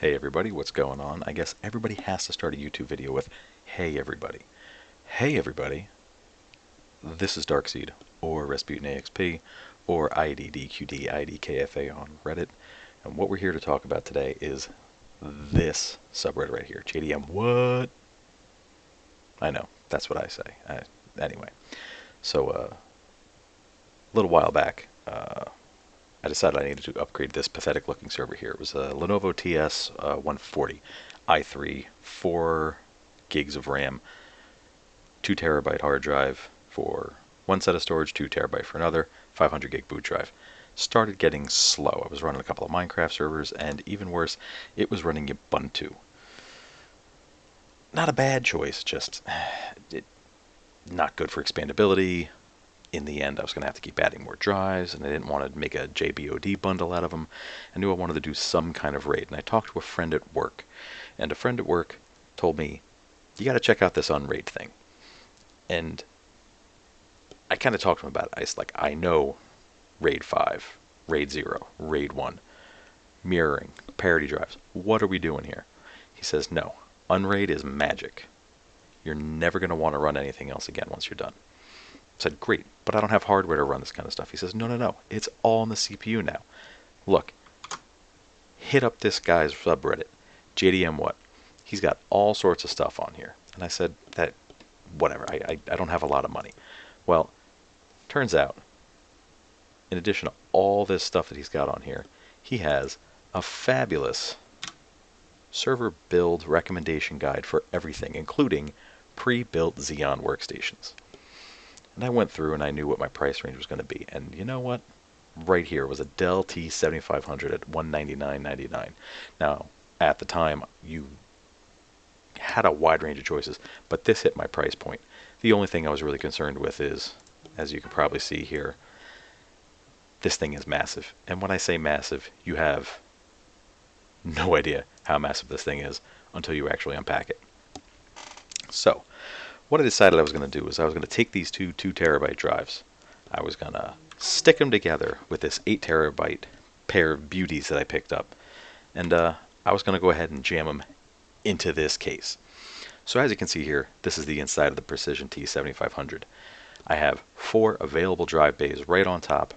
Hey everybody, what's going on? I guess everybody has to start a YouTube video with, hey everybody. Hey everybody, this is Darkseed, or Rasputin AXP, or IDDQDIDKFA on Reddit, and what we're here to talk about today is this subreddit right here. JDM what? I know, that's what I say. Anyway, so a little while back, I decided I needed to upgrade this pathetic looking server here. It was a Lenovo TS 140 i3, 4 gigs of RAM, 2 terabyte hard drive for one set of storage, 2 terabyte for another, 500 gig boot drive. Started getting slow. I was running a couple of Minecraft servers, and even worse, it was running Ubuntu. Not a bad choice, just not good for expandability. In the end, I was going to have to keep adding more drives, and I didn't want to make a JBOD bundle out of them. I knew I wanted to do some kind of RAID, and I talked to a friend at work, and a friend at work told me, you got to check out this UnRAID thing. And I kind of talked to him about it. I was like, I know RAID 5, RAID 0, RAID 1, mirroring, parity drives. What are we doing here? He says, no, UnRAID is magic. You're never going to want to run anything else again once you're done. I said, great, but I don't have hardware to run this kind of stuff. He says, no, it's all on the CPU now. Look, hit up this guy's subreddit, JDM what? He's got all sorts of stuff on here. And I said, that, whatever, I don't have a lot of money. Well, turns out, in addition to all this stuff that he's got on here, he has a fabulous server build recommendation guide for everything, including pre-built Xeon workstations. And I went through and I knew what my price range was going to be. And you know what? Right here was a Dell T7500 at $199.99. Now, at the time, you had a wide range of choices, but this hit my price point. The only thing I was really concerned with is, as you can probably see here, this thing is massive. And when I say massive, you have no idea how massive this thing is until you actually unpack it. So, what I decided I was going to do is I was going to take these two 2 terabyte drives. I was going to stick them together with this 8 terabyte pair of beauties that I picked up. And I was going to go ahead and jam them into this case. So as you can see here, this is the inside of the Precision T7500. I have 4 available drive bays right on top,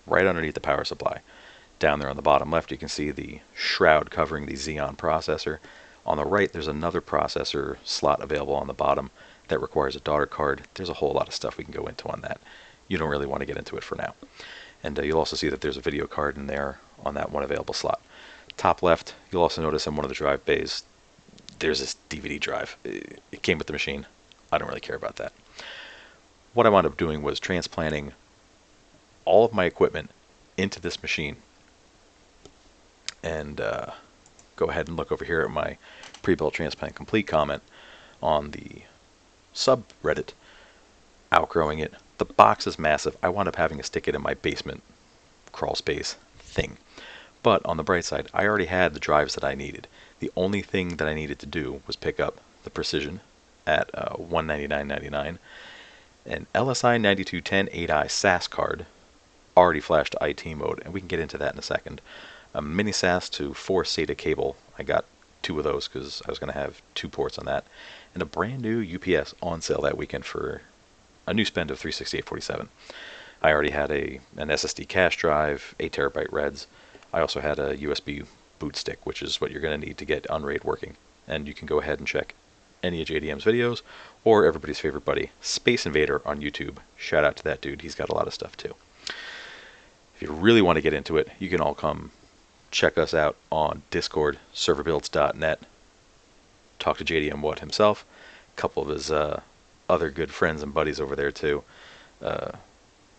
right underneath the power supply. Down there on the bottom left, you can see the shroud covering the Xeon processor. On the right, there's another processor slot available on the bottom that requires a daughter card. There's a whole lot of stuff we can go into on that. You don't really want to get into it for now. And you'll also see that there's a video card in there on that one available slot. Top left, you'll also notice in one of the drive bays, there's this DVD drive. It came with the machine. I don't really care about that. What I wound up doing was transplanting all of my equipment into this machine. And go ahead and look over here at my Prebuilt transplant complete comment on the subreddit, outgrowing it. The box is massive. I wound up having to stick it in my basement crawl space thing. But on the bright side, I already had the drives that I needed. The only thing that I needed to do was pick up the Precision at $199.99, an LSI 9210 8i SAS card, already flashed to IT mode, and we can get into that in a second. A mini SAS to 4 SATA cable. I got 2 of those because I was going to have 2 ports on that. And a brand new UPS on sale that weekend for a new spend of $368.47. I already had an SSD cache drive, 8 terabyte REDs. I also had a USB boot stick, which is what you're going to need to get UnRAID working. And you can go ahead and check any of JDM's videos, or everybody's favorite buddy, Space Invader on YouTube. Shout out to that dude. He's got a lot of stuff too. If you really want to get into it, you can all come check us out on Discord, serverbuilds.net. Talk to JDM What himself. A couple of his other good friends and buddies over there too.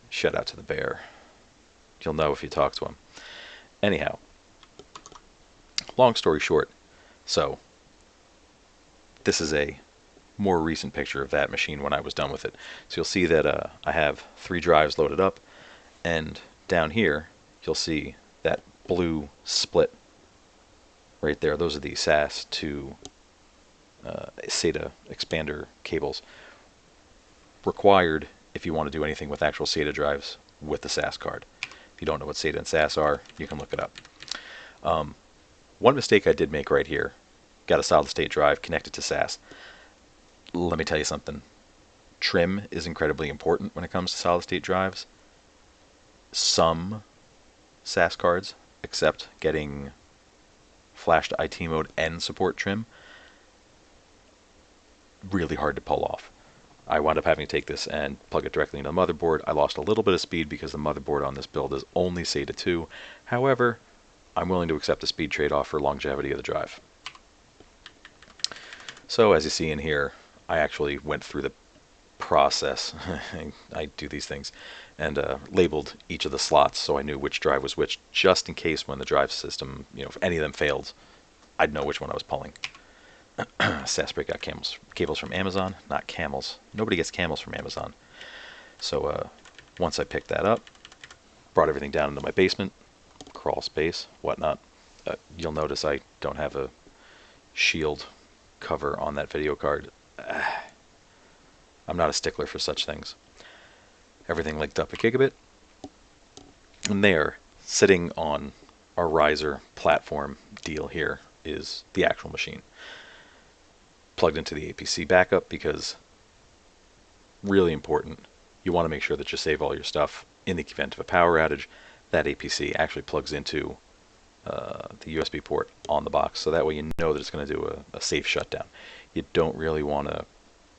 Shout out to the bear. You'll know if you talk to him. Anyhow, long story short, so this is a more recent picture of that machine when I was done with it. So you'll see that I have 3 drives loaded up, and down here you'll see that blue split right there. Those are the SAS to SATA expander cables required if you want to do anything with actual SATA drives with the SAS card. If you don't know what SATA and SAS are, you can look it up. one mistake I did make right here, got a solid state drive connected to SAS. Let me tell you something. Trim is incredibly important when it comes to solid state drives. Some SAS cards accept getting flash to IT mode and support trim. Really hard to pull off. I wound up having to take this and plug it directly into the motherboard. I lost a little bit of speed because the motherboard on this build is only SATA 2. However, I'm willing to accept the speed trade-off for longevity of the drive. So as you see in here, I actually went through the process. I do these things, and labeled each of the slots so I knew which drive was which, just in case when the drive system, if any of them failed, I'd know which one I was pulling. SAS breakout cables from Amazon, not camels. Nobody gets camels from Amazon. So once I picked that up, brought everything down into my basement, crawl space, whatnot. You'll notice I don't have a shield cover on that video card. I'm not a stickler for such things. Everything linked up a gigabit. And there, sitting on our riser platform deal here, is the actual machine. Plugged into the APC backup because, really important, you want to make sure that you save all your stuff in the event of a power outage. That APC actually plugs into the USB port on the box, so that way you know that it's going to do a safe shutdown. You don't really want to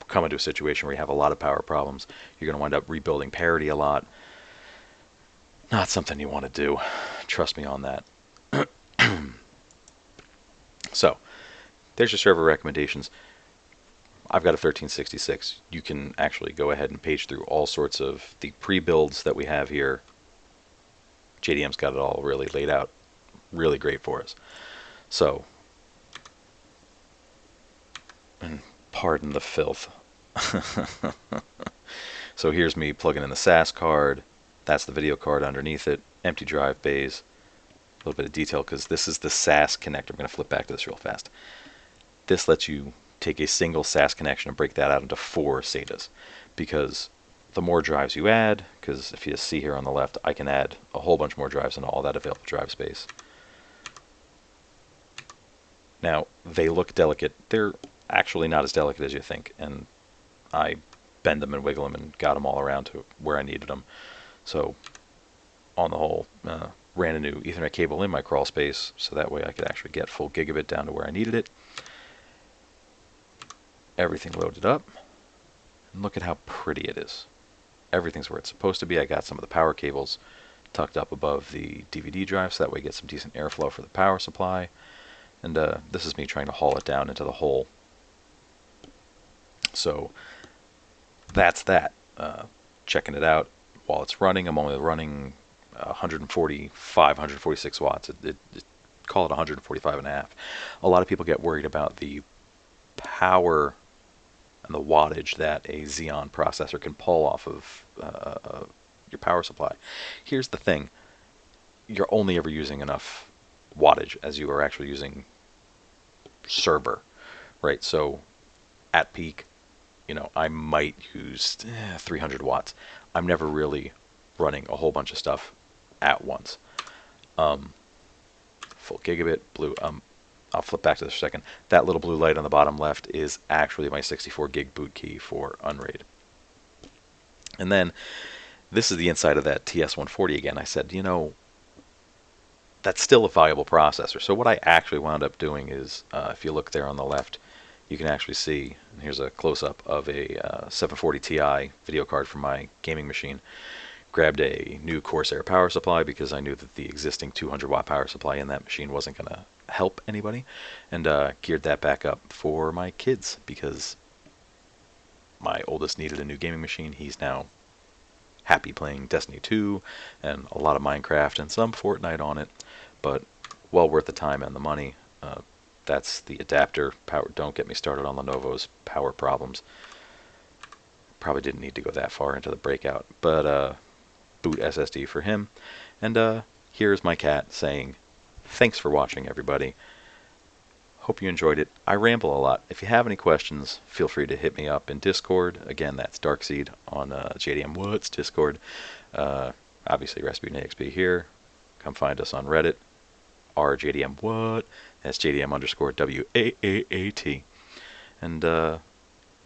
come into a situation where you have a lot of power problems. You're going to wind up rebuilding parity a lot. Not something you want to do. Trust me on that. So, there's your server recommendations. I've got a 1366. You can actually go ahead and page through all sorts of the pre-builds that we have here. JDM's got it all really laid out. Really great for us. So, and pardon the filth. So here's me plugging in the SAS card. That's the video card underneath it. Empty drive bays. A little bit of detail because this is the SAS connector. I'm going to flip back to this real fast. This lets you take a single SAS connection and break that out into 4 SATAs, because the more drives you add, because if you see here on the left, I can add a whole bunch more drives into all that available drive space. Now, they look delicate. They're actually not as delicate as you think, and I bend them and wiggle them and got them all around to where I needed them. So, on the whole, ran a new Ethernet cable in my crawl space, so that way I could actually get full gigabit down to where I needed it. Everything loaded up, and look at how pretty it is. Everything's where it's supposed to be. I got some of the power cables tucked up above the DVD drive, so that way I get some decent airflow for the power supply. And this is me trying to haul it down into the hole. So that's that. Checking it out while it's running. I'm only running 145, 146 watts. Call it 145 and a half. A lot of people get worried about the power and the wattage that a Xeon processor can pull off of your power supply. Here's the thing. You're only ever using enough wattage as you are actually using server, right? So at peak, I might use 300 watts. I'm never really running a whole bunch of stuff at once. Full gigabit, blue. I'll flip back to this for a second. That little blue light on the bottom left is actually my 64 gig boot key for UnRAID. And then this is the inside of that TS140 again. I said, that's still a viable processor. So what I actually wound up doing is, if you look there on the left, you can actually see, and here's a close-up of a 740 Ti video card from my gaming machine. Grabbed a new Corsair power supply because I knew that the existing 200 watt power supply in that machine wasn't going to help anybody, and geared that back up for my kids because my oldest needed a new gaming machine. He's now happy playing Destiny 2 and a lot of Minecraft and some Fortnite on it, but well worth the time and the money. That's the adapter power. Don't get me started on Lenovo's power problems. Probably didn't need to go that far into the breakout, but boot SSD for him. And here's my cat saying, thanks for watching, everybody. Hope you enjoyed it. I ramble a lot. If you have any questions, feel free to hit me up in Discord. Again, that's Darkseed on JDM What's Discord. Obviously, Rasputin AXP here. Come find us on Reddit. RJDM what? That's JDM underscore WAAAT. And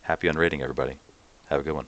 happy unraiding, everybody. Have a good one.